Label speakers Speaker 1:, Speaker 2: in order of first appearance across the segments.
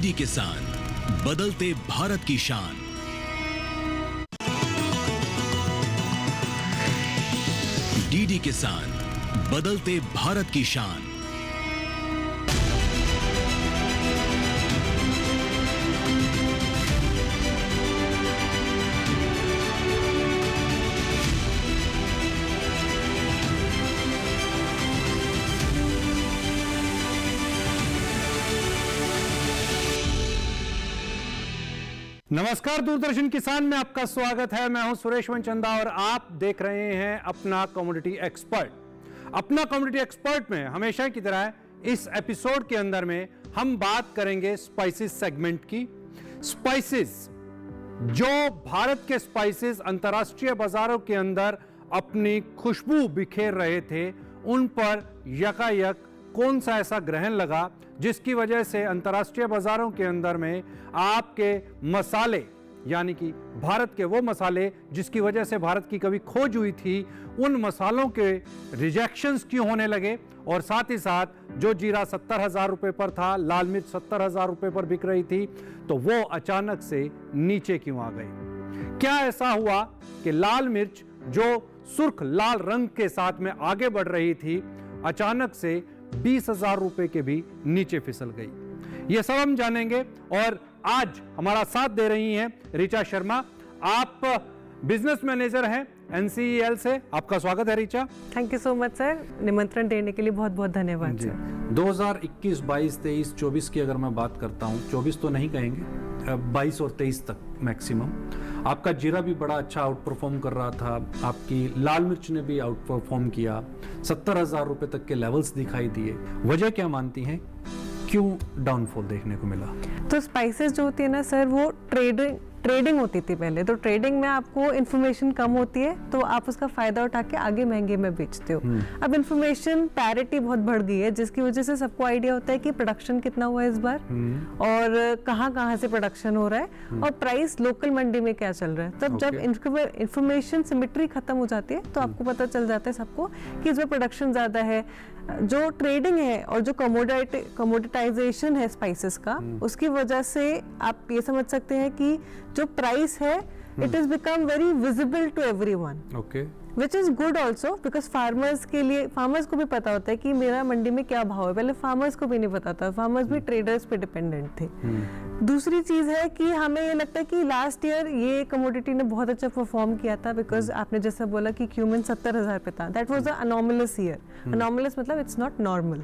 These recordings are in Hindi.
Speaker 1: डीडी किसान, बदलते भारत की शान। डीडी किसान, बदलते भारत की शान।
Speaker 2: नमस्कार, दूरदर्शन किसान में आपका स्वागत है। मैं हूं सुरेश मनचंदा और आप देख रहे हैं अपना कमोडिटी एक्सपर्ट। अपना कमोडिटी एक्सपर्ट में हमेशा की तरह इस एपिसोड के अंदर में हम बात करेंगे स्पाइसेस सेगमेंट की। स्पाइसेस, जो भारत के स्पाइसेस अंतर्राष्ट्रीय बाजारों के अंदर अपनी खुशबू बिखेर रहे थे, उन पर यकायक कौन सा ऐसा ग्रहण लगा जिसकी वजह से अंतर्राष्ट्रीय बाजारों के अंदर में आपके मसाले, यानी कि भारत के वो मसाले जिसकी वजह से भारत की कभी खोज हुई थी, उन मसालों के रिजेक्शंस क्यों होने लगे, और साथ ही साथ जो जीरा 70,000 रुपए पर था, लाल मिर्च 70,000 रुपए पर बिक रही थी, तो वो अचानक से नीचे क्यों आ गई। क्या ऐसा हुआ कि लाल मिर्च जो सुर्ख लाल रंग के साथ में आगे बढ़ रही थी, अचानक से 20,000 रुपए के भी नीचे फिसल गई। ये सब हम जानेंगे और आज हमारा साथ दे रही हैं ऋचा शर्मा। आप बिजनेस मैनेजर हैं NCEL से। आपका स्वागत है Richa.
Speaker 3: Thank you so much sir, निमंत्रण देने के लिए बहुत बहुत धन्यवाद सर।
Speaker 2: 2021, 22, 23, 24 की अगर मैं बात करता हूं, 24 तो नहीं कहेंगे, 22 और 23 तक मैक्सिमम, आपका जीरा भी बड़ा अच्छा आउट परफॉर्म कर रहा था, आपकी लाल मिर्च ने भी आउट परफॉर्म किया, 70,000 रुपए तक के लेवल्स दिखाई दिए। वजह क्या मानती हैं, क्यों डाउनफॉल देखने को मिला?
Speaker 3: तो स्पाइसेस जो होती है ना सर, वो ट्रेडिंग होती थी पहले। तो ट्रेडिंग में आपको इन्फॉर्मेशन कम होती है, तो आप उसका फायदा उठा के आगे महंगे में बेचते हो। अब इन्फॉर्मेशन पैरिटी बहुत बढ़ गई है, जिसकी वजह से सबको आइडिया होता है कि प्रोडक्शन कितना हुआ है इस बार और कहाँ से प्रोडक्शन हो रहा है और प्राइस लोकल मंडी में क्या चल रहा है। तब जब इन्फॉर्मेशन सिमेट्री खत्म हो जाती है तो आपको पता चल जाता है सबको कि इस बार प्रोडक्शन ज्यादा है। जो ट्रेडिंग है और जो कमोडिटाइजेशन है स्पाइसेस का, उसकी वजह से आप ये समझ सकते हैं कि जो प्राइस है, it is become very visible to everyone.
Speaker 2: Okay,
Speaker 3: which is good also, because farmers को भी पता होता है कि मेरा मंडी में क्या भाव है। पहले फार्मर्स को भी नहीं पता था, फार्मर्स भी ट्रेडर्स पे डिपेंडेंट थे। दूसरी चीज है कि हमें ये लगता है कि लास्ट ईयर ये कमोडिटी ने बहुत अच्छा परफॉर्म किया था, बिकॉज आपने जैसा बोला कि क्यूमिन 70,000 पे था। That was a anomalous year. Anomalous मतलब इट्स नॉट नॉर्मल।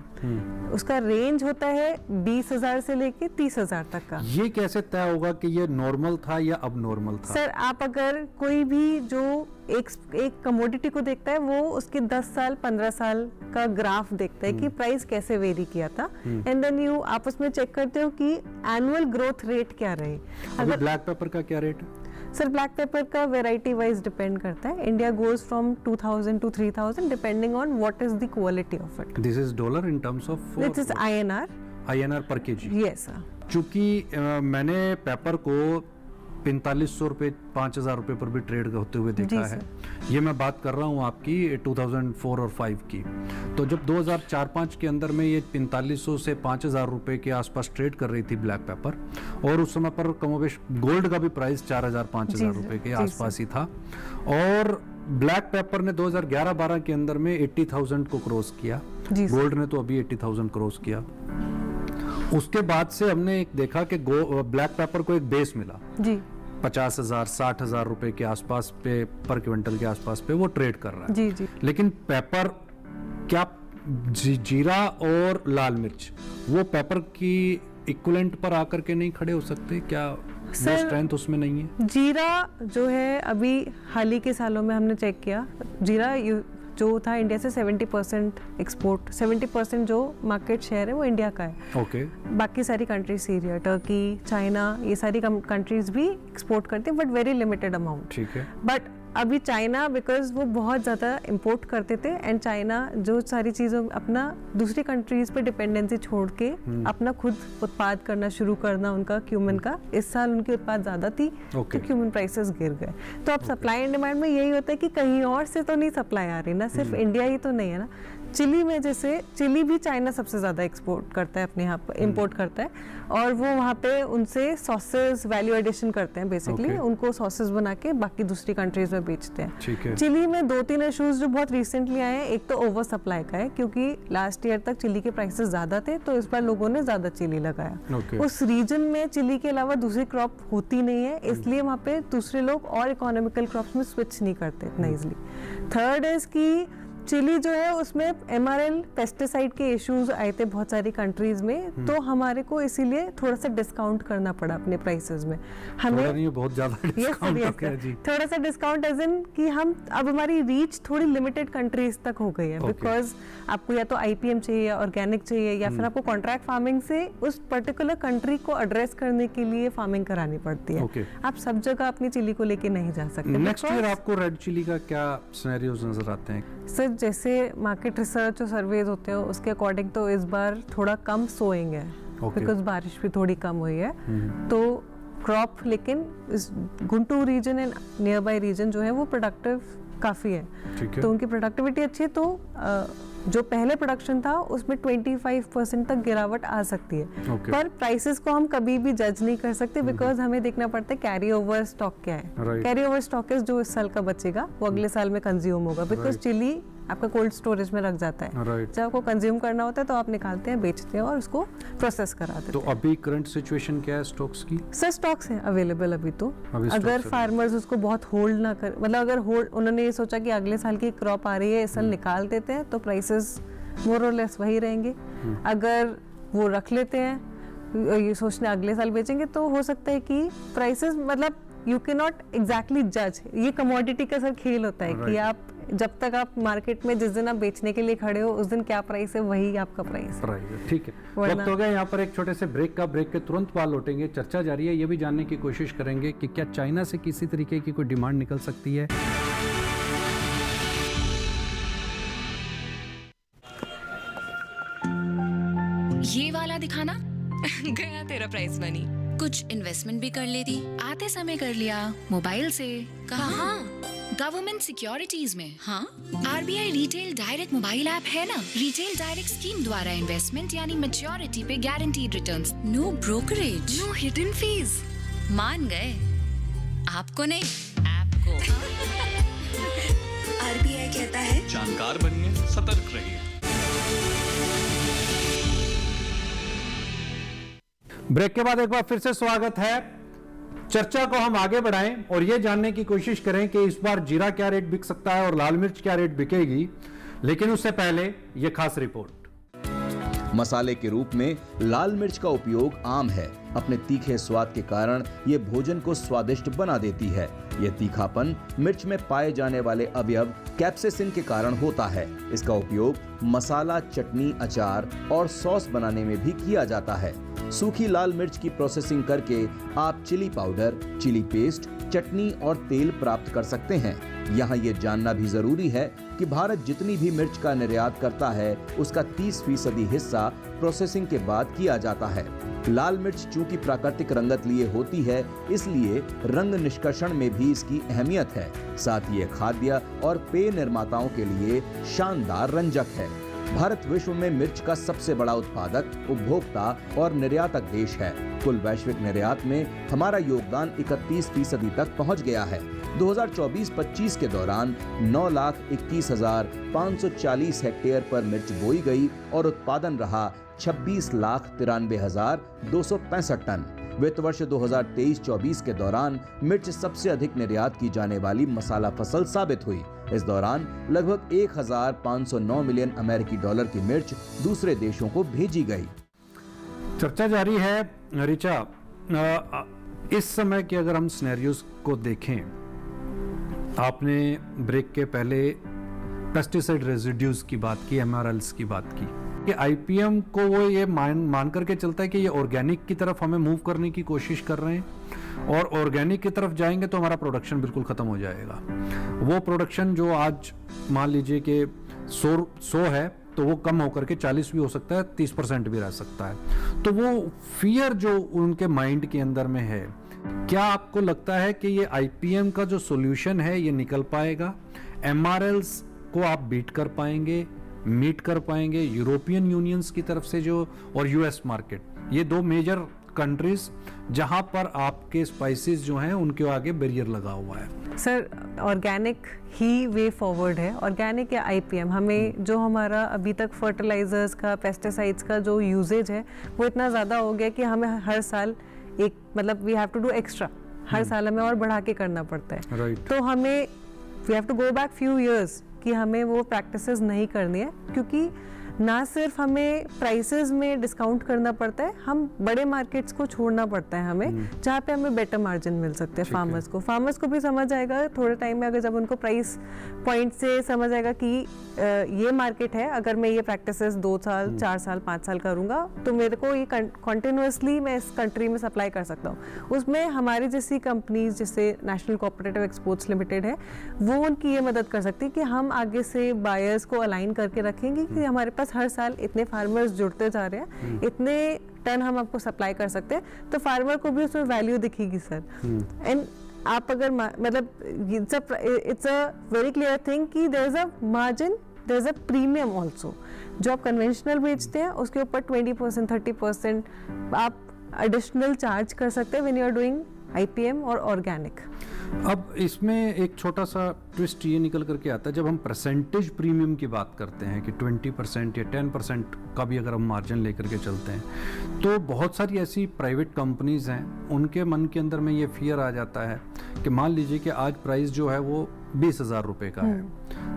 Speaker 3: उसका रेंज होता है 20,000 से लेके 30,000 तक का।
Speaker 2: ये कैसे तय होगा कि ये नॉर्मल था या अब नॉर्मल था?
Speaker 3: सर, आप अगर कोई भी जो एक कमोडिटी को देखता है, वो उसके 10 साल 15 साल का ग्राफ देखता है कि प्राइस कैसे वेरी किया था, एंड देन आप उसमें चेक करते हो कि एनुअल ग्रोथ रेट क्या रहे।
Speaker 2: अगर ब्लैक पेपर का क्या रेट है?
Speaker 3: सर, ब्लैक पेपर का वेराइटी वाइज डिपेंड करता है। India goes from 2,000 to 3,000 depending on what is the quality of it.
Speaker 2: This is dollar in terms of,
Speaker 3: this is INR
Speaker 2: पर केजी।
Speaker 3: Yes sir.
Speaker 2: चूंकि मैंने पेपर को 4500 रुपए 5,000 रुपए पर भी ट्रेड होते हुए देखा है। ये मैं बात कर रहा हूँ आपकी 2004 और 5 की। तो जब 2004-5 के अंदर में ये 4500 से 5,000 रुपए के आसपास ट्रेड कर रही थी ब्लैक पेपर, और उस समय पर कमोबेश गोल्ड का भी प्राइस 4,000-5,000 रुपए के आसपास ही था, और ब्लैक पेपर ने 2011-12 के अंदर में 80,000 को क्रॉस किया। गोल्ड ने तो अभी 80,000 क्रॉस किया। उसके बाद से हमने एक देखा कि ब्लैक पेपर को एक बेस मिला जी, 50,000 60,000 रुपए के आसपास पे पर क्विंटल के आसपास पे वो ट्रेड कर रहा है
Speaker 3: जी जी।
Speaker 2: लेकिन पेपर क्या जीरा और लाल मिर्च वो पेपर की इक्विवेलेंट पर आकर के नहीं खड़े हो सकते? क्या वो स्ट्रेंथ उसमें नहीं है?
Speaker 3: जीरा जो है, अभी हाल ही के सालों में हमने चेक किया, जीरा जो था इंडिया से 70% एक्सपोर्ट, 70% जो मार्केट शेयर है वो इंडिया का है।
Speaker 2: ओके।
Speaker 3: बाकी सारी कंट्रीज, सीरिया, टर्की, चाइना, ये सारी कंट्रीज भी एक्सपोर्ट करती हैं, बट वेरी लिमिटेड अमाउंट।
Speaker 2: ठीक है।
Speaker 3: बट अभी चाइना, बिकॉज वो बहुत ज़्यादा इंपोर्ट करते थे, एंड चाइना जो सारी चीज़ों अपना दूसरी कंट्रीज पे डिपेंडेंसी छोड़ के अपना खुद उत्पाद करना शुरू करना उनका क्यूमिन का, इस साल उनकी उत्पाद ज़्यादा थी तो क्यूमिन प्राइसेस गिर गए। तो अब सप्लाई एंड डिमांड में यही होता है कि कहीं और से तो नहीं सप्लाई आ रही ना, सिर्फ इंडिया ही तो नहीं है ना, चिली में जैसे चिली भी चाइना सबसे ज़्यादा एक्सपोर्ट करता है अपने यहाँ पर, इम्पोर्ट करता है, और वो वहाँ पे उनसे सॉसेस वैल्यू एडिशन करते हैं बेसिकली,
Speaker 2: Okay.
Speaker 3: उनको सॉसेस बना के बाकी दूसरी कंट्रीज में बेचते हैं।
Speaker 2: ठीक है।
Speaker 3: चिली में 2-3 इश्यूज जो बहुत रिसेंटली आए हैं, एक तो ओवर सप्लाई का है, क्योंकि लास्ट ईयर तक चिली के प्राइसेस ज़्यादा थे, तो इस बार लोगों ने ज़्यादा चिली लगाया।
Speaker 2: Okay.
Speaker 3: उस रीजन में चिली के अलावा दूसरी क्रॉप होती नहीं है, इसलिए वहाँ पे दूसरे लोग और इकोनॉमिकल क्रॉप्स में स्विच नहीं करते इतना इजिली। थर्ड इज कि चिली जो है उसमें MRL पेस्टिसाइड के इश्यूज आए थे बहुत सारी कंट्रीज में, तो हमारे को इसीलिए थोड़ा सा डिस्काउंट करना पड़ा अपने प्राइसेस में।
Speaker 2: थोड़ा नहीं, बहुत ज्यादा डिस्काउंट हो गया जी।
Speaker 3: थोड़ा सा डिस्काउंट एज इन कि हम अब हमारी रीच थोड़ी लिमिटेड कंट्रीज तक हो गई है,
Speaker 2: Okay.
Speaker 3: बिकॉज आपको या तो IPM चाहिए या ऑर्गेनिक चाहिए, या फिर आपको कॉन्ट्रैक्ट फार्मिंग से उस पर्टिकुलर कंट्री को एड्रेस करने के लिए फार्मिंग करानी पड़ती है।
Speaker 2: Okay.
Speaker 3: आप सब जगह अपनी चिली को लेके नहीं जा सकते।
Speaker 2: नेक्स्ट ईयर
Speaker 3: because-
Speaker 2: आपको रेड चिली का क्या सिनेरियोज नजर आते हैं?
Speaker 3: सर जैसे मार्केट रिसर्च और सर्वेज होते हैं उसके अकॉर्डिंग तो इस बार थोड़ा कम सोइंग है,
Speaker 2: Okay.
Speaker 3: बिकॉज बारिश भी थोड़ी कम हुई है, तो क्रॉप लेकिन इस Guntur region and nearby region जो है वो प्रोडक्टिव काफ़ी है,
Speaker 2: ठीक है।
Speaker 3: तो उनकी प्रोडक्टिविटी अच्छी है, तो जो पहले प्रोडक्शन था उसमें 25% तक गिरावट आ सकती है।
Speaker 2: Okay.
Speaker 3: पर प्राइसेस को हम कभी भी जज नहीं कर सकते, बिकॉज हमें देखना पड़ता है कैरी ओवर स्टॉक क्या है।
Speaker 2: Right.
Speaker 3: कैरी ओवर स्टॉक जो इस साल का बचेगा वो अगले साल में कंज्यूम होगा, बिकॉज
Speaker 2: Right.
Speaker 3: चिली आपका कोल्ड स्टोरेज में रख जाता है।
Speaker 2: Right.
Speaker 3: जब आपको कंज्यूम करना होता है तो आप निकालते हैं, बेचते हैं और उसको प्रोसेस करा देते
Speaker 2: तो
Speaker 3: हैं।
Speaker 2: अभी करंट सिचुएशन क्या है स्टॉक्स की?
Speaker 3: सर स्टॉक्स हैं अवेलेबल अभी तो,
Speaker 2: अभी stocks
Speaker 3: अगर
Speaker 2: हैं।
Speaker 3: फार्मर्स उसको बहुत होल्ड ना कर, मतलब अगर होल्ड उन्होंने ये सोचा कि अगले साल की क्रॉप आ रही है इस साल निकाल देते हैं, तो प्राइसेस मोर और लेस वही रहेंगे। अगर वो रख लेते हैं ये सोचने अगले साल बेचेंगे, तो हो सकता है कि प्राइसेस, मतलब यू कैन नॉट एग्जैक्टली जज, ये कमोडिटी का सर खेल होता है कि
Speaker 2: Right.
Speaker 3: आप जब तक आप मार्केट में जिस दिन आप बेचने के लिए खड़े हो उस दिन क्या प्राइस है वही आपका प्राइस।
Speaker 2: प्राइस, ठीक है।
Speaker 3: वरना-
Speaker 2: वक्त हो गया यहाँ पर एक छोटे से ब्रेक का। ब्रेक के तुरंत बाद लौटेंगे, चर्चा जारी है, ये भी जानने की कोशिश करेंगे कि क्या चाइना से किसी तरीके की कोई डिमांड निकल सकती है।
Speaker 4: ये वाला दिखाना गया तेरा प्राइस मनी। कुछ इन्वेस्टमेंट भी कर लेती, आते समय कर लिया मोबाइल से। कहाँ? गवर्नमेंट सिक्योरिटीज में। हाँ, RBI retail direct mobile app है ना, रिटेल डायरेक्ट स्कीम द्वारा इन्वेस्टमेंट यानी मैच्योरिटी पे guaranteed returns, no brokerage, no hidden fees. मान गए? आपको नहीं, ऐप को।
Speaker 5: RBI कहता है
Speaker 6: जानकार बनिए, सतर्क रहिए।
Speaker 2: ब्रेक के बाद एक बार फिर से स्वागत है। चर्चा को हम आगे बढ़ाएं और ये जानने की कोशिश करें कि इस बार जीरा क्या रेट बिक सकता है और लाल मिर्च क्या रेट बिकेगी, लेकिन उससे पहले ये खास रिपोर्ट।
Speaker 7: मसाले के रूप में लाल मिर्च का उपयोग आम है। अपने तीखे स्वाद के कारण ये भोजन को स्वादिष्ट बना देती है। यह तीखापन मिर्च में पाए जाने वाले अवयव कैप्सेसिन के कारण होता है। इसका उपयोग मसाला, चटनी, अचार और सॉस बनाने में भी किया जाता है। सूखी लाल मिर्च की प्रोसेसिंग करके आप चिली पाउडर, चिली पेस्ट, चटनी और तेल प्राप्त कर सकते हैं। यहाँ ये जानना भी जरूरी है कि भारत जितनी भी मिर्च का निर्यात करता है उसका 30% हिस्सा प्रोसेसिंग के बाद किया जाता है। लाल मिर्च चूंकि प्राकृतिक रंगत लिए होती है, इसलिए रंग निष्कर्षण में भी इसकी अहमियत है। साथ ही ये खाद्य और पेय निर्माताओं के लिए शानदार रंजक है। भारत विश्व में मिर्च का सबसे बड़ा उत्पादक, उपभोक्ता और निर्यातक देश है। कुल वैश्विक निर्यात में हमारा योगदान 31% तक पहुंच गया है। 2024-25 के दौरान 9,21,540 हेक्टेयर पर मिर्च बोई गई और उत्पादन रहा 26,93,265 टन। वित्त वर्ष 2023-24 के दौरान मिर्च सबसे अधिक निर्यात की जाने वाली मसाला फसल साबित हुई। इस दौरान लगभग 1,509 मिलियन अमेरिकी डॉलर की मिर्च दूसरे देशों को भेजी गई।
Speaker 2: चर्चा जारी है। ऋचा, इस समय के अगर हम सिनेरियोज को देखें, आपने ब्रेक के पहले पेस्टिसाइड रेजिड्यूज की बात की, MRLs की बात की कि IPM को वो ये मान करके चलता है कि ये ऑर्गेनिक की तरफ हमें मूव करने की कोशिश कर रहे हैं, और ऑर्गेनिक की तरफ जाएंगे तो हमारा प्रोडक्शन बिल्कुल खत्म हो जाएगा। वो प्रोडक्शन जो आज मान लीजिए कि 100 है तो वो कम होकर के 40 भी हो सकता है, 30% भी रह सकता है। तो वो फियर जो उनके माइंड के अंदर में है, क्या आपको लगता है कि ये IPM का जो सॉल्यूशन है ये निकल पाएगा? MRLs को आप बीट कर पाएंगे? मीट कर पाएंगे यूरोपियन यूनियंस की तरफ से जो, और यूएस मार्केट, ये दो मेजर कंट्रीज जहां पर आपके स्पाइसेस जो हैं उनके आगे बैरियर लगा हुआ है।
Speaker 3: सर ऑर्गेनिक ही वे फॉरवर्ड है। ऑर्गेनिक या आईपीएम, हमें जो हमारा अभी तक फर्टिलाइजर्स का, पेस्टिसाइड्स का जो यूजेज है वो इतना ज़्यादा हो गया कि हमें हर साल एक मतलब we have to do extra, हर साल हमें और बढ़ा के करना पड़ता है।
Speaker 2: राइट।
Speaker 3: तो हमें we have to go back few years कि हमें वो प्रैक्टिसेस नहीं करनी है, क्योंकि ना सिर्फ हमें प्राइसेस में डिस्काउंट करना पड़ता है, हम बड़े मार्केट्स को छोड़ना पड़ता है हमें, जहाँ पे हमें बेटर मार्जिन मिल सकते हैं फार्मर्स को भी समझ आएगा थोड़े टाइम में, अगर जब उनको प्राइस पॉइंट से समझ आएगा कि ये मार्केट है, अगर मैं ये प्रैक्टिसेस 2 साल 4 साल 5 साल करूँगा तो मेरे को ये कंटिन्यूसली मैं इस कंट्री में सप्लाई कर सकता हूँ। उसमें हमारी जैसी कंपनीज जैसे नेशनल कोऑपरेटिव एक्सपोर्ट्स लिमिटेड है, वो उनकी ये मदद कर सकती है कि हम आगे से बायर्स को अलाइन करके रखेंगे कि हमारे पास हर साल इतने फार्मर्स जुड़ते जा रहे हैं, इतने टन हम आपको सप्लाई कर सकते हैं, तो फार्मर को भी उसमें वैल्यू दिखेगी सर। एंड आप अगर मतलब it's a very clear thing कि there is a margin, there is a premium also. जो आप कन्वेंशनल बेचते हैं उसके ऊपर 20% 30% आप एडिशनल चार्ज कर सकते हैं when you are doing IPM और ऑर्गेनिक।
Speaker 2: अब इसमें एक छोटा सा ट्विस्ट ये निकल करके आता है, जब हम परसेंटेज प्रीमियम की बात करते हैं कि 20% या 10% का भी अगर हम मार्जिन लेकर के चलते हैं, तो बहुत सारी ऐसी प्राइवेट कंपनीज हैं, उनके मन के अंदर में ये फियर आ जाता है कि मान लीजिए कि आज प्राइस जो है वो 20,000 रुपये का है,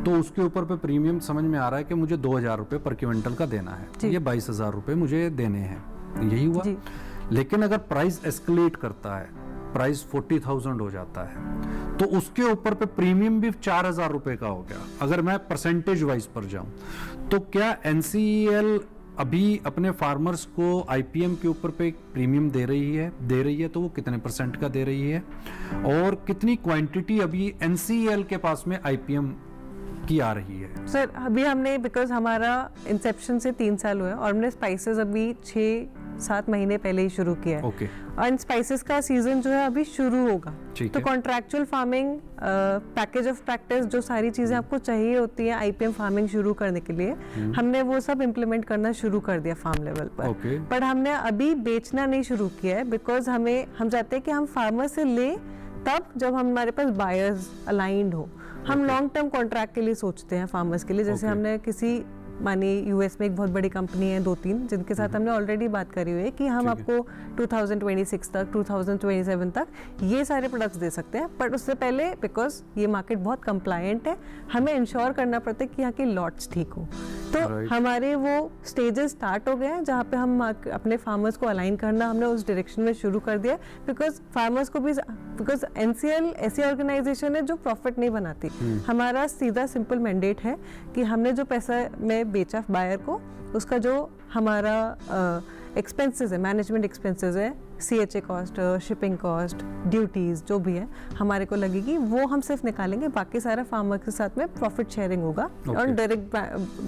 Speaker 2: तो उसके ऊपर पे प्रीमियम समझ में आ रहा है कि मुझे 2,000 रुपये पर क्विंटल का देना है, ये 22,000 रुपये मुझे देने हैं, यही हुआ। लेकिन अगर प्राइस एस्केलेट करता है, प्राइस 40,000 हो जाता है, तो उसके ऊपर पे प्रीमियम भी 4,000 रुपए का हो गया। अगर मैं परसेंटेज वाइज पर जाऊं, तो क्या NCEL अभी अपने फार्मर्स को आईपीएम के ऊपर पे प्रीमियम दे रही है तो वो कितने % का दे रही है, और कितनी क्वांटिटी अभी NCEL के पास में आईपीएम की आ रही है?
Speaker 3: सर अभी हमने, बिकॉज हमारा इंसेप्शन से 3 साल हुआ है और हमने स्पाइसेस अभी 6-7 महीने पहले ही शुरू किया है।
Speaker 2: ओके।
Speaker 3: और स्पाइसेस का सीजन जो है अभी शुरू होगा, तो
Speaker 2: है।
Speaker 3: Contractual farming, package of practice, जो सारी चीजें आपको चाहिए होती हैं आईपीएम फार्मिंग शुरू करने के लिए, हमने वो सब इम्प्लीमेंट करना शुरू कर दिया फार्म लेवल पर। पर हमने अभी बेचना नहीं शुरू किया है, बिकॉज हम चाहते हैं कि हम फार्मर से ले तब जब हमारे पास बायर्स अलाइंड हो। हम लॉन्ग टर्म कॉन्ट्रैक्ट के लिए सोचते हैं फार्मर्स के लिए, जैसे हमने किसी मानिए यूएस में एक बहुत बड़ी कंपनी है 2-3 जिनके साथ हमने ऑलरेडी बात करी हुई है कि हम आपको 2026 तक 2027 तक ये सारे प्रोडक्ट्स दे सकते हैं, बट उससे पहले बिकॉज ये मार्केट बहुत कंप्लायंट है, हमें इंश्योर करना पड़ता है कि यहाँ के लॉट्स ठीक हो। तो हमारे वो स्टेजेस स्टार्ट हो गए हैं जहाँ पे हम अपने फार्मर्स को अलाइन करना हमने उस डायरेक्शन में शुरू कर दिया, बिकॉज फार्मर्स को भी, बिकॉज NCEL ऐसी ऑर्गेनाइजेशन है जो प्रॉफिट नहीं बनाती। हमारा सीधा सिंपल मैंडेट है कि हमने जो पैसा में बेचा बायर को, उसका जो हमारा एक्सपेंसेस है, मैनेजमेंट एक्सपेंसेस है, CHA cost, shipping cost, duties जो भी है हमारे को लगेगी, वो हम सिर्फ निकालेंगे, बाकी सारा फार्मर के साथ में प्रॉफिट शेयरिंग होगा और डायरेक्ट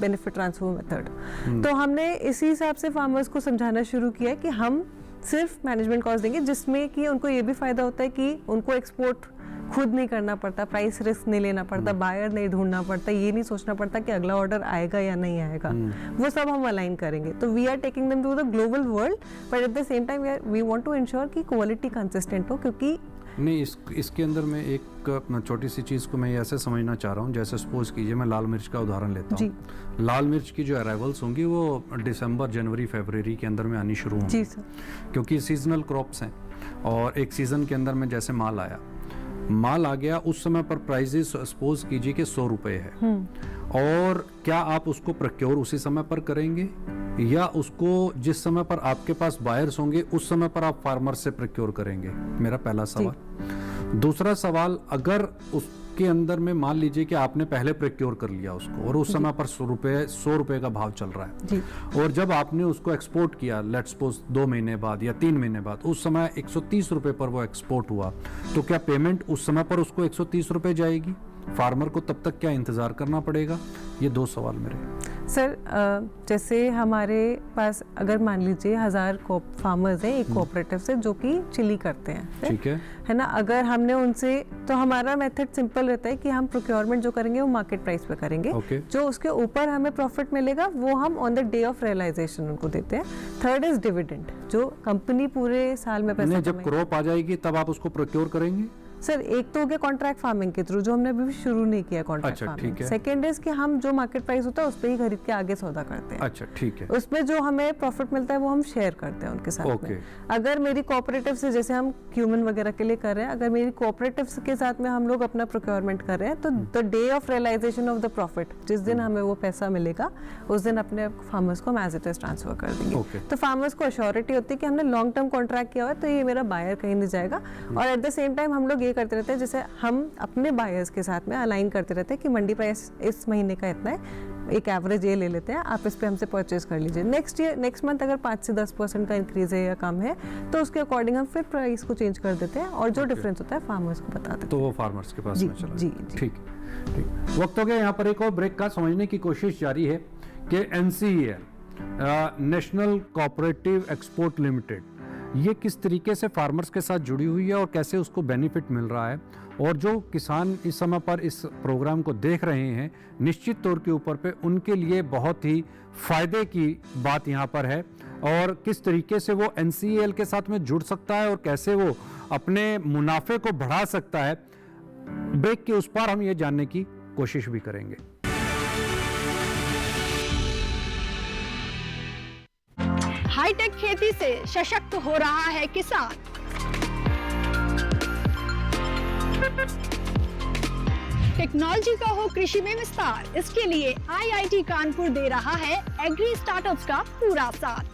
Speaker 3: बेनिफिट ट्रांसफर मेथड। तो हमने इसी हिसाब से फार्मर्स को समझाना शुरू किया कि हम सिर्फ मैनेजमेंट कॉस्ट देंगे, जिसमें कि उनको ये भी फायदा होता है कि उनको एक्सपोर्ट खुद नहीं करना पड़ता, प्राइस रिस्क नहीं लेना पड़ता, बायर नहीं ढूंढना पड़ता, ये नहीं सोचना पड़ता कि अगला ऑर्डर आएगा या नहीं आएगा, वो सब हम अलाइन करेंगे। तो we are taking them to the global world, but at the same time we want to ensure कि क्वालिटी कंसिस्टेंट हो, क्योंकि
Speaker 2: नहीं इसके अंदर में एक छोटी सी चीज़ को मैं ऐसे समझना चाह रहा हूँ, जैसे सपोज कीजिए मैं लाल मिर्च का उदाहरण लेता हूँ। लाल मिर्च की जो अराइवल्स होंगी वो दिसंबर, जनवरी, फरवरी के अंदर में आनी शुरू होंगी। जी सर। क्योंकि सीजनल क्रॉप्स हैं और एक सीज़न के अंदर में जैसे माल आ गया, उस समय पर प्राइजेस सपोज कीजिए कि 100 रुपये है, और क्या आप उसको प्रोक्योर उसी समय पर करेंगे या उसको जिस समय पर आपके पास बायर्स होंगे उस समय पर आप फार्मर से प्रोक्योर करेंगे? मेरा पहला सवाल। दूसरा सवाल, अगर उसके अंदर में मान लीजिए कि आपने पहले प्रोक्योर कर लिया उसको और उस समय पर 100 रुपये का भाव चल रहा है, और जब आपने उसको एक्सपोर्ट किया, लेट्स सपोज 2 महीने बाद या 3 महीने बाद, उस समय 130 रुपये पर वो एक्सपोर्ट हुआ, तो क्या पेमेंट उस समय पर उसको 130 रुपये जाएगी फार्मर को तब तक क्या इंतज़ार करना पड़ेगा? ये 2 सवाल मेरे।
Speaker 3: सर जैसे हमारे पास अगर मान लीजिए 1000 फार्मर्स हैं एक कोऑपरेटिव से जो कि चिली करते हैं,
Speaker 2: ठीक है
Speaker 3: ना। अगर हमने उनसे, तो हमारा मेथड सिंपल रहता है कि हम प्रोक्योरमेंट जो करेंगे वो मार्केट प्राइस पे करेंगे। जो उसके ऊपर हमें प्रॉफिट मिलेगा वो हम on the day of realisation उनको देते हैं। थर्ड इज डिविडेंड, जो कंपनी पूरे साल में पैसा
Speaker 2: जब क्रॉप आ जाएगी तब आप उसको प्रोक्योर करेंगे?
Speaker 3: सर एक तो हो गया कॉन्ट्रैक्ट फार्मिंग के थ्रू, जो हमने अभी भी शुरू नहीं किया कॉन्ट्रैक्ट फार्मिंग। सेकंड इज कि हम जो मार्केट प्राइस होता है उस पे ही खरीद के आगे सौदा करते हैं।
Speaker 2: अच्छा, ठीक है।
Speaker 3: उसमें जो हमें प्रॉफिट मिलता है वो हम शेयर करते हैं उनके साथ में। अगर मेरी कोऑपरेटिव से, जैसे हम क्यूमन वगैरह के लिए कर रहे हैं, अगर मेरी कोऑपरेटिव के साथ में हम लोग अपना प्रोक्योरमेंट कर रहे हैं, तो the day of realisation of the profit, जिस दिन हमें वो पैसा मिलेगा उस दिन अपने फार्मर्स को एज इट इज ट्रांसफर कर देंगे। तो फार्मर्स को अश्योरिटी होती है कि हमने लॉन्ग टर्म कॉन्ट्रैक्ट किया हुआ है, तो ये मेरा बायर कहीं नहीं जाएगा। और एट द सेम टाइम हम लोग ये करते रहते हैं, जैसे हम अपने बायर्स के साथ में अलाइन करते रहते हैं कि मंडी प्राइस इस महीने का इतना है, एक एवरेज ये ले लेते हैं, आप इस पे हमसे परचेज कर लीजिए। नेक्स्ट मंथ अगर 5 से 10% का इंक्रीज है या कम है तो उसके अकॉर्डिंग हम फिर प्राइस को चेंज कर देते हैं और जो डिफरेंस होता है फार्मर्स को बता देते हैं।
Speaker 2: तो वो फार्मर्स के पास में चला।
Speaker 3: जी।
Speaker 2: ठीक। वक्त हो गया यहाँ पर एक और ब्रेक का। समझने की कोशिश जारी है कि NCEL national cooperative export limited ये किस तरीके से फार्मर्स के साथ जुड़ी हुई है और कैसे उसको बेनिफिट मिल रहा है, और जो किसान इस समय पर इस प्रोग्राम को देख रहे हैं निश्चित तौर के ऊपर पे उनके लिए बहुत ही फायदे की बात यहाँ पर है, और किस तरीके से वो NCEL के साथ में जुड़ सकता है और कैसे वो अपने मुनाफे को बढ़ा सकता है। ब्रेक के उस पार हम ये जानने की कोशिश भी करेंगे।
Speaker 5: हाईटेक खेती से सशक्त हो रहा है किसान। टेक्नोलॉजी का हो कृषि में विस्तार, इसके लिए IIT कानपुर दे रहा है एग्री स्टार्टअप्स का पूरा साथ।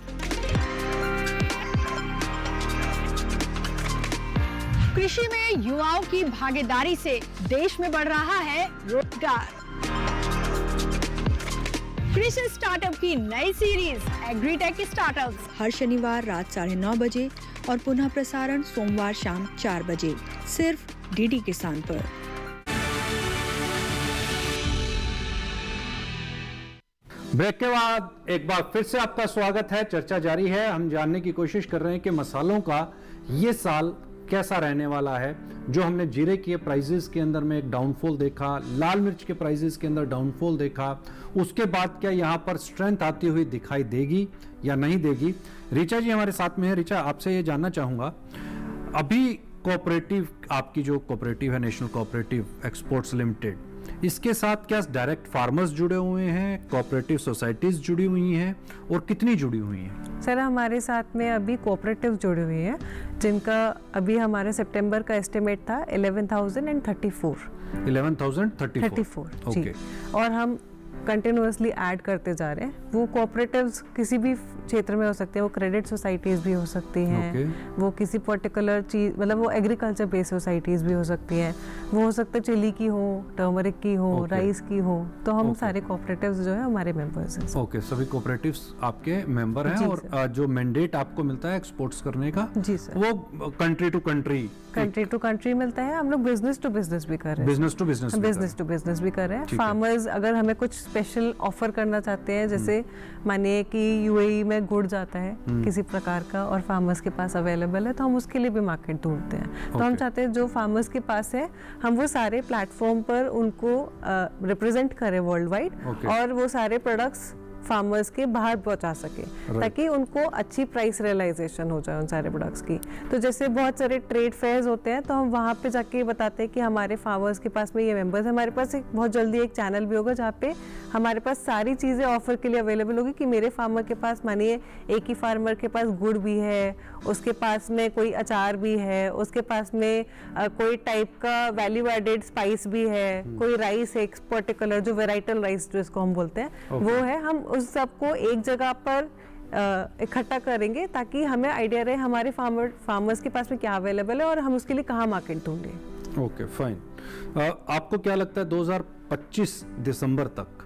Speaker 5: कृषि में युवाओं की भागीदारी से देश में बढ़ रहा है रोजगार। कृषि स्टार्टअप की नई सीरीज एग्रीटेक स्टार्टअप्स
Speaker 8: हर शनिवार रात 9:30 बजे और पुनः प्रसारण सोमवार शाम 4 बजे सिर्फ DD किसान पर।
Speaker 2: ब्रेक के बाद एक बार फिर से आपका स्वागत है। चर्चा जारी है। हम जानने की कोशिश कर रहे हैं कि मसालों का ये साल कैसा रहने वाला है। जो हमने जीरे के प्राइजेस के अंदर में एक डाउनफॉल देखा, लाल मिर्च के प्राइजेस के अंदर डाउनफॉल देखा, उसके बाद क्या यहाँ पर स्ट्रेंथ आती हुई दिखाई देगी या नहीं देगी? ऋचा जी हमारे साथ में है। ऋचा, आपसे ये जानना चाहूँगा, अभी कोऑपरेटिव, आपकी जो कोऑपरेटिव है नेशनल कोऑपरेटिव एक्सपोर्ट्स लिमिटेड, इसके साथ क्या डायरेक्ट फार्मर्स जुड़े हुए हैं, कोऑपरेटिव सोसाइटीज जुड़ी हुई हैं, और कितनी जुड़ी हुई हैं?
Speaker 3: सर हमारे साथ में अभी कोऑपरेटिव जुड़े हुए हैं, जिनका अभी हमारे सितंबर का एस्टिमेट था 11,034।
Speaker 2: 11,034
Speaker 3: जी। और हम कंटिन्यूअसली ऐड करते जा रहे हैं। वो कोऑपरेटिव्स किसी भी क्षेत्र में हो सकते हैं, वो क्रेडिट सोसाइटीज़ भी हो सकती हैं, वो किसी पर्टिकुलर चीज़, मतलब वो एग्रीकल्चर बेस्ड सोसाइटीज़ भी हो सकती हैं, वो हो सकता है चिली की हो, टर्मरिक की हो, राइस की हो। तो हम सारे कोऑपरेटिव्स जो है हमारे मेंबर्स हैं।
Speaker 2: ओके, सभी कोऑपरेटिव्स आपके मेंबर हैं। और जो मैंडेट आपको मिलता है एक्सपोर्ट्स करने का,
Speaker 3: जी सर,
Speaker 2: वो कंट्री टू कंट्री
Speaker 3: मिलता है। हम लोग बिजनेस टू बिजनेस भी कर रहे हैं,
Speaker 2: बिजनेस टू बिजनेस
Speaker 3: भी कर रहे हैं। फार्मर्स अगर हमें कुछ स्पेशल ऑफर करना चाहते हैं, जैसे मानिए कि UAE में गुड़ जाता है किसी प्रकार का और फार्मर्स के पास अवेलेबल है, तो हम उसके लिए भी मार्केट ढूंढते हैं। तो हम चाहते हैं जो फार्मर्स के पास है हम वो सारे प्लेटफॉर्म पर उनको रिप्रेजेंट करें वर्ल्ड वाइड, और वो सारे प्रोडक्ट्स फार्मर्स के बाहर पहुंचा सके, ताकि उनको अच्छी प्राइस रियलाइजेशन हो जाए उन सारे प्रोडक्ट्स की। तो जैसे बहुत सारे ट्रेड फेयर्स होते हैं, तो हम वहाँ पे जाके बताते हैं कि हमारे फार्मर्स के पास में ये मेंबर्स हैं। हमारे पास एक बहुत जल्दी एक चैनल भी होगा जहाँ पे हमारे पास सारी चीज़ें ऑफर के लिए अवेलेबल होगी, कि मेरे फार्मर के पास, मानिए एक ही फार्मर के पास गुड़ भी है, उसके पास में कोई अचार भी है, उसके पास में कोई टाइप का वैल्यू एडेड स्पाइस भी है, कोई राइस एक पर्टिकुलर जो वेराइटल राइस जिसको हम बोलते हैं वो है। हम उस सबको एक जगह पर इकट्ठा करेंगे ताकि हमें आइडिया रहे हमारे फार्मर्स के पास में क्या अवेलेबल है और हम उसके लिए कहाँ मार्केट ढूंढें।
Speaker 2: Okay, fine. आपको क्या लगता है 2025 दिसंबर तक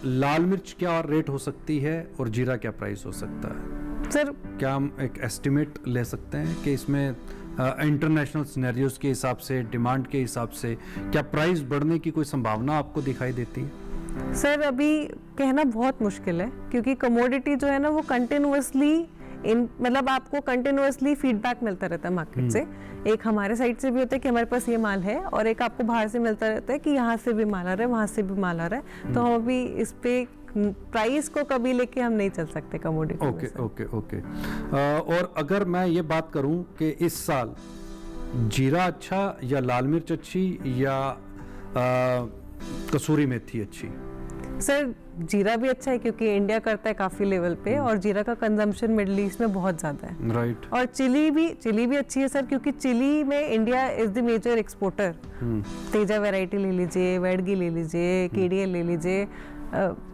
Speaker 2: लाल मिर्च क्या रेट हो सकती है और जीरा क्या प्राइस हो सकता है?
Speaker 3: सर
Speaker 2: क्या हम एक एस्टिमेट ले सकते हैं कि इसमें इंटरनेशनल सिनेरियोज के हिसाब से, डिमांड के हिसाब से, क्या प्राइस बढ़ने की कोई संभावना आपको दिखाई देती है?
Speaker 3: सर अभी कहना बहुत मुश्किल है, क्योंकि कमोडिटी जो है ना वो कंटिन्यूअसली मतलब आपको कंटिन्यूअसली फीडबैक मिलता रहता है मार्केट से। एक हमारे साइड से भी होता है कि हमारे पास ये माल है, और एक आपको बाहर से मिलता रहता है कि यहाँ से भी माल आ रहा है, वहाँ से भी माल आ रहा है। तो हम अभी इस पे प्राइस को कभी लेके हम नहीं चल सकते कमोडिटी।
Speaker 2: ओके। और अगर मैं ये बात करूं कि इस साल जीरा अच्छा या लाल मिर्च अच्छी या कसूरी मेथी अच्छी?
Speaker 3: सर जीरा भी अच्छा है, क्योंकि इंडिया करता है काफी लेवल पे, और जीरा का कंजम्पशन मिडिल ईस्ट में बहुत ज्यादा है।
Speaker 2: राइट।
Speaker 3: और चिली भी अच्छी है सर, क्योंकि चिली में India is the major exporter. Teja variety ले लीजिए, वेडगी ले लीजिए, केडीएल ले लीजिए,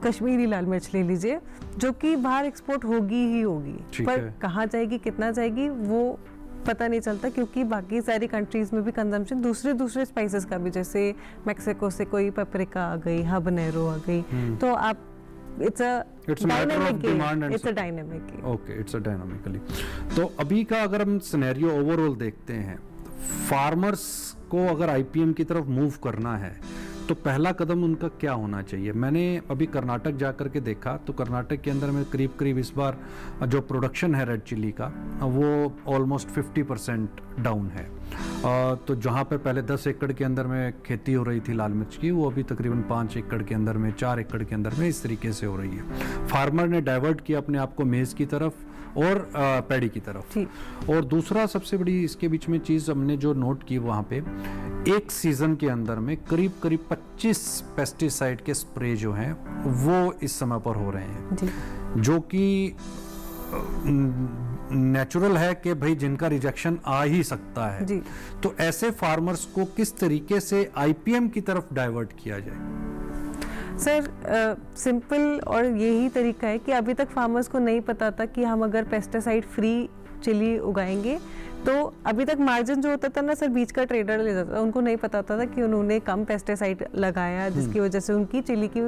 Speaker 3: कश्मीरी लाल मिर्च ले लीजिए, जो कि बाहर एक्सपोर्ट होगी ही होगी। पर कहाँ जाएगी, कितना जाएगी, वो पता नहीं चलता, क्योंकि बाकी सारी कंट्रीज में भी कंजम्पशन दूसरे स्पाइसेस का भी, जैसे मैक्सिको से कोई पेपरिका आ गई, हबनेरो आ गई, तो आप it's a dynamic.
Speaker 2: Okay, it's a dynamically. तो अभी का अगर हम सिनेरियो ओवरऑल देखते हैं, फार्मर्स को अगर आईपीएम की तरफ मूव करना है तो पहला कदम उनका क्या होना चाहिए? मैंने अभी कर्नाटक जाकर के देखा, तो कर्नाटक के अंदर में करीब इस बार जो प्रोडक्शन है रेड चिली का वो ऑलमोस्ट 50% डाउन है। तो जहाँ पर पहले 10 एकड़ के अंदर में खेती हो रही थी लाल मिर्च की, वो अभी तकरीबन 5 एकड़ के अंदर में, 4 एकड़ के अंदर में इस तरीके से हो रही है। फार्मर ने डाइवर्ट किया अपने आप को मेज़ की तरफ और पैडी की तरफ। और दूसरा सबसे बड़ी इसके बीच में चीज़ हमने जो नोट की, वहाँ पे एक सीजन के अंदर में करीब 25 पेस्टिसाइड के स्प्रे जो हैं वो इस समय पर हो रहे हैं, जो कि नेचुरल है कि भाई जिनका रिजेक्शन आ ही सकता है। तो ऐसे फार्मर्स को किस तरीके से आईपीएम की तरफ डाइवर्ट किया जाए?
Speaker 3: सर सिंपल और यही तरीका है कि अभी तक फार्मर्स को नहीं पता था कि हम अगर पेस्टिसाइड फ्री चिली उगाएंगे तो अभी तक मार्जिन जो होता था ना सर, बीच का ट्रेडर ले जाता था, उनको नहीं पता था कि उन्होंने कम पेस्टिसाइड लगाया जिसकी वजह से उनकी चिली की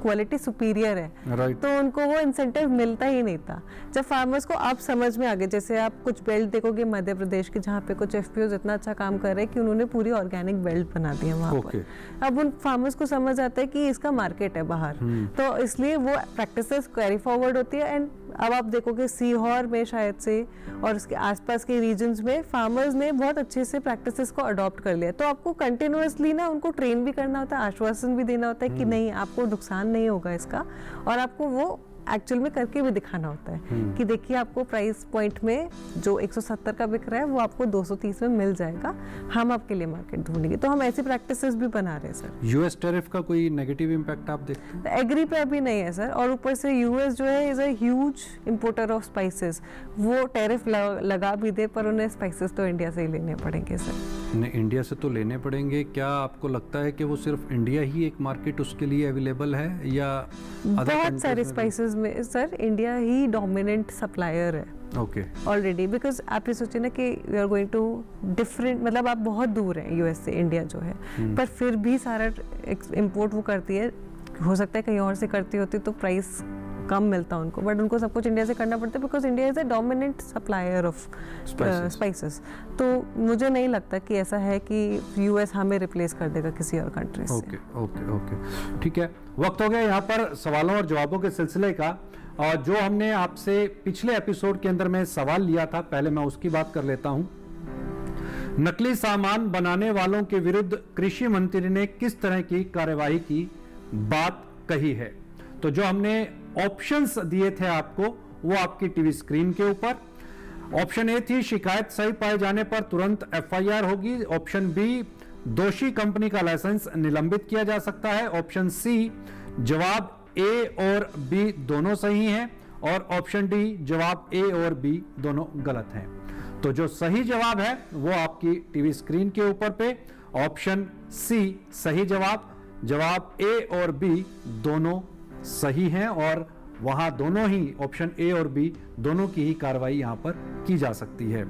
Speaker 3: क्वालिटी सुपीरियर है। तो उनको वो इंसेंटिव मिलता ही नहीं था। जब फार्मर्स को अब समझ में आ गया, जैसे आप कुछ बेल्ट देखोगे मध्य प्रदेश के, जहाँ पे कुछ एफपीओ इतना अच्छा काम कर रहे हैं कि उन्होंने पूरी ऑर्गेनिक बेल्ट बना दी है वहाँ पर। अब उन फार्मर्स को समझ आता है कि इसका मार्केट है बाहर, तो इसलिए वो प्रैक्टिसेस कैरी फॉरवर्ड होती है। एंड अब आप देखोगे सीहोर में शायद से और उसके आसपास के रीजन्स में फार्मर्स ने बहुत अच्छे से प्रैक्टिसेस को अडॉप्ट कर लिया। तो आपको कंटिन्यूअसली ना उनको ट्रेन भी करना होता है, आश्वासन भी देना होता है कि नहीं आपको नुकसान नहीं होगा इसका, और आपको वो एक्चुअल में करके भी दिखाना होता है कि देखिए आपको प्राइस पॉइंट में जो 170 का बिक रहा है वो आपको 230 में मिल जाएगा, हम आपके लिए मार्केट ढूंढेंगे। तो हम ऐसी प्रैक्टिसेस भी बना रहे हैं सर।
Speaker 2: यूएस टैरिफ का कोई नेगेटिव इम्पैक्ट आप देखते हैं?
Speaker 3: एग्री पे अभी नहीं है सर, और ऊपर से यूएस जो है is a huge importer of spices. वो टैरिफ लगा भी दे पर उन्हें स्पाइसेस तो इंडिया से ही लेने पड़ेंगे सर।
Speaker 2: नहीं, इंडिया से तो लेने पड़ेंगे। क्या आपको लगता है कि वो सिर्फ इंडिया ही एक मार्केट उसके लिए अवेलेबल है, या
Speaker 3: बहुत सारे स्पाइसेस में सर इंडिया ही डोमिनेंट सप्लायर है ऑलरेडी? बिकॉज आप ये सोचिए ना कि we are going to different, मतलब आप बहुत दूर हैं यूएस से इंडिया जो है, पर फिर भी सारा इम्पोर्ट वो करती है। हो सकता है कहीं और से करती होती तो प्राइस कम मिलता उनको, बट उनको सब कुछ इंडिया से करना पड़ता है because India is a dominant supplier of spices. तो मुझे नहीं लगता कि ऐसा है कि यूएस हमें रिप्लेस कर देगा किसी और कंट्री से।
Speaker 2: ओके, ठीक है। वक्त हो गया यहाँ पर सवालों और जवाबों के सिलसिले का, और जो हमने आपसे पिछले एपिसोड के अंदर में सवाल लिया था, पहले मैं उसकी बात कर लेता हूँ। नकली सामान बनाने वालों के विरुद्ध कृषि मंत्री ने किस तरह की कार्यवाही की बात कही है? तो जो हमने ऑप्शंस दिए थे आपको, वो आपकी टीवी स्क्रीन के ऊपर। ऑप्शन ए थी शिकायत सही पाए जाने पर तुरंत एफआईआर होगी। ऑप्शन बी दोषी कंपनी का लाइसेंस निलंबित किया जा सकता है। ऑप्शन सी जवाब ए और बी दोनों सही हैं, और ऑप्शन डी जवाब ए और बी दोनों गलत हैं। तो जो सही जवाब है वो आपकी टीवी स्क्रीन के ऊपर पे ऑप्शन सी सही जवाब ए और बी दोनों सही हैं, और वहां दोनों ही ऑप्शन ए और बी दोनों की ही कार्रवाई यहां पर की जा सकती है।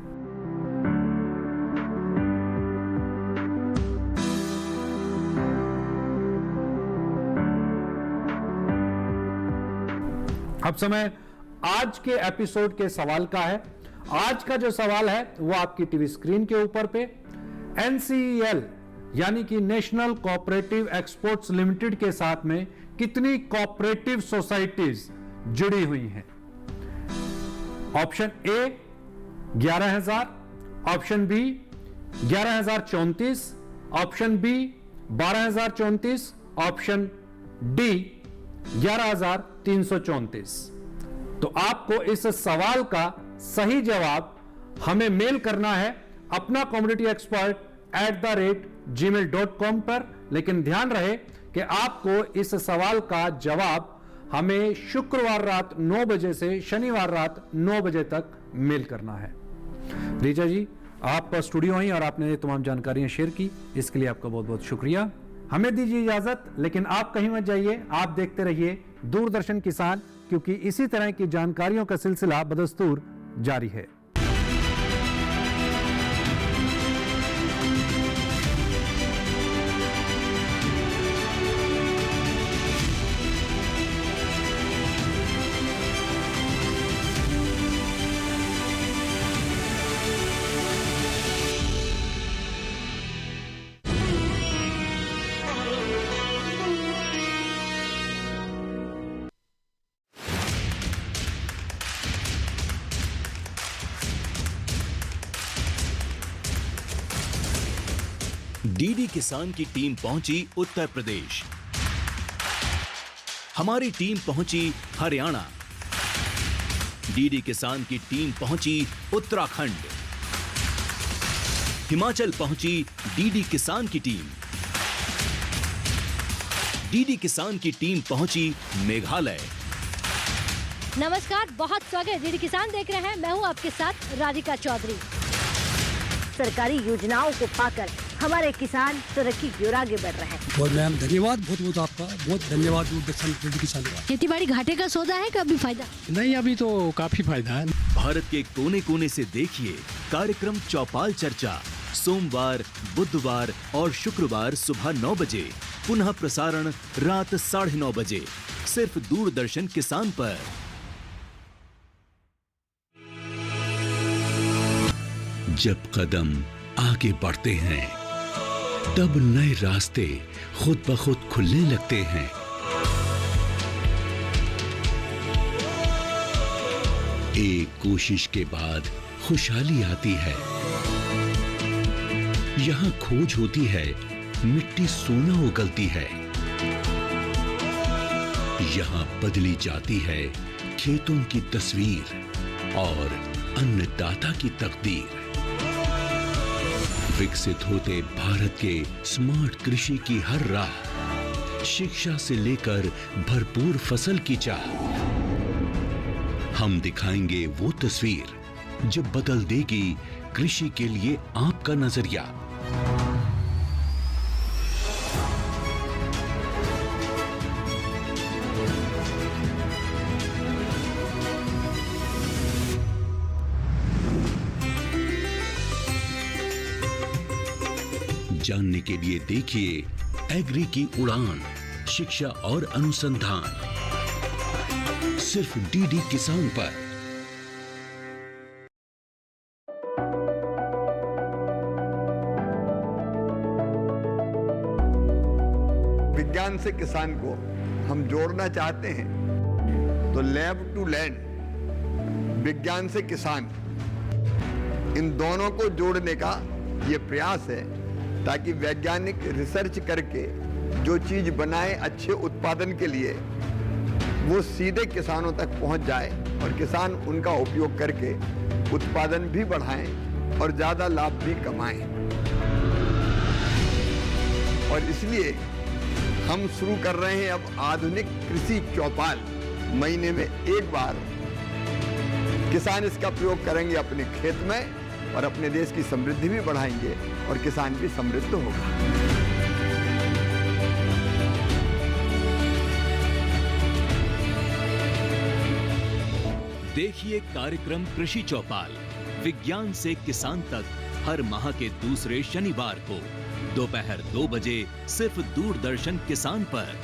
Speaker 2: अब समय आज के एपिसोड के सवाल का है। आज का जो सवाल है वो आपकी टीवी स्क्रीन के ऊपर पे NCEL यानी कि नेशनल कोऑपरेटिव एक्सपोर्ट्स लिमिटेड के साथ में कितनी कोऑपरेटिव सोसाइटीज जुड़ी हुई हैं? Option A 11,000, option B 11,034, option B 12,034, option D 11,334। तो आपको इस सवाल का सही जवाब हमें मेल करना है अपना कम्युनिटी एक्सपर्ट @gmail.com पर। लेकिन ध्यान रहे कि आपको इस सवाल का जवाब हमें शुक्रवार रात 9 बजे से शनिवार रात 9 बजे तक मेल करना है। रीचा जी, आप स्टूडियो आई और आपने ये तमाम जानकारियां शेयर की, इसके लिए आपका बहुत बहुत शुक्रिया। हमें दीजिए इजाजत, लेकिन आप कहीं मत जाइए, आप देखते रहिए दूरदर्शन किसान, क्योंकि इसी तरह की जानकारियों का सिलसिला बदस्तूर जारी है।
Speaker 1: डीडी किसान की टीम पहुंची उत्तर प्रदेश, हमारी टीम पहुंची हरियाणा, डीडी किसान की टीम पहुंची उत्तराखंड, हिमाचल पहुंची डीडी किसान की टीम, डीडी किसान की टीम पहुंची मेघालय।
Speaker 9: नमस्कार, बहुत स्वागत है। डीडी किसान देख रहे हैं, मैं हूं आपके साथ राधिका चौधरी। सरकारी योजनाओं को पाकर हमारे किसान तरक्की की ओर आगे बढ़ रहे हैं।
Speaker 10: बहुत मैम धन्यवाद, बहुत बहुत आपका बहुत धन्यवाद दूरदर्शन डीडी किसान का।
Speaker 9: खेती बाड़ी घाटे का सौदा है, कभी फायदा
Speaker 10: नहीं, अभी तो काफी फायदा है।
Speaker 1: भारत के कोने कोने से देखिए कार्यक्रम चौपाल चर्चा, सोमवार, बुधवार और शुक्रवार सुबह 9 बजे, पुनः प्रसारण रात 9:30 बजे, सिर्फ दूरदर्शन किसान पर।
Speaker 11: जब कदम आगे बढ़ते हैं तब नए रास्ते खुद ब खुद खुलने लगते हैं। एक कोशिश के बाद खुशहाली आती है। यहाँ खोज होती है, मिट्टी सोना उगलती है। यहाँ बदली जाती है खेतों की तस्वीर और अन्नदाता की तकदीर। विकसित होते भारत के स्मार्ट कृषि की हर राह, शिक्षा से लेकर भरपूर फसल की चाह, हम दिखाएंगे वो तस्वीर जो बदल देगी कृषि के लिए आपका नजरिया। जानने के लिए देखिए एग्री की उड़ान, शिक्षा और अनुसंधान, सिर्फ डीडी किसान पर।
Speaker 12: विज्ञान से किसान को हम जोड़ना चाहते हैं तो लैब टू लैंड, विज्ञान से किसान, इन दोनों को जोड़ने का ये प्रयास है, ताकि वैज्ञानिक रिसर्च करके जो चीज बनाए अच्छे उत्पादन के लिए, वो सीधे किसानों तक पहुंच जाए और किसान उनका उपयोग करके उत्पादन भी बढ़ाएं और ज्यादा लाभ भी कमाएं। और इसलिए हम शुरू कर रहे हैं अब आधुनिक कृषि चौपाल। महीने में एक बार किसान इसका प्रयोग करेंगे अपने खेत में और अपने देश की समृद्धि भी बढ़ाएंगे और किसान भी समृद्ध होगा।
Speaker 1: देखिए कार्यक्रम कृषि चौपाल, विज्ञान से किसान तक, हर माह के दूसरे शनिवार को दोपहर 2 बजे, सिर्फ दूरदर्शन किसान पर।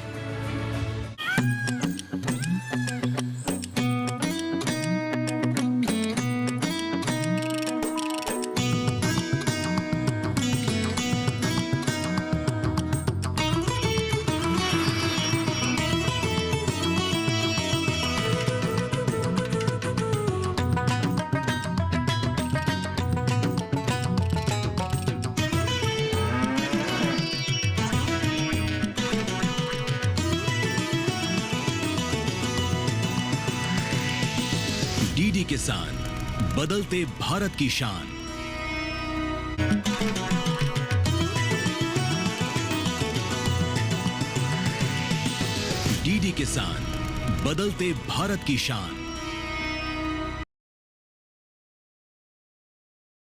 Speaker 1: डीडी किसान, बदलते भारत की शान। डीडी किसान, बदलते भारत की शान।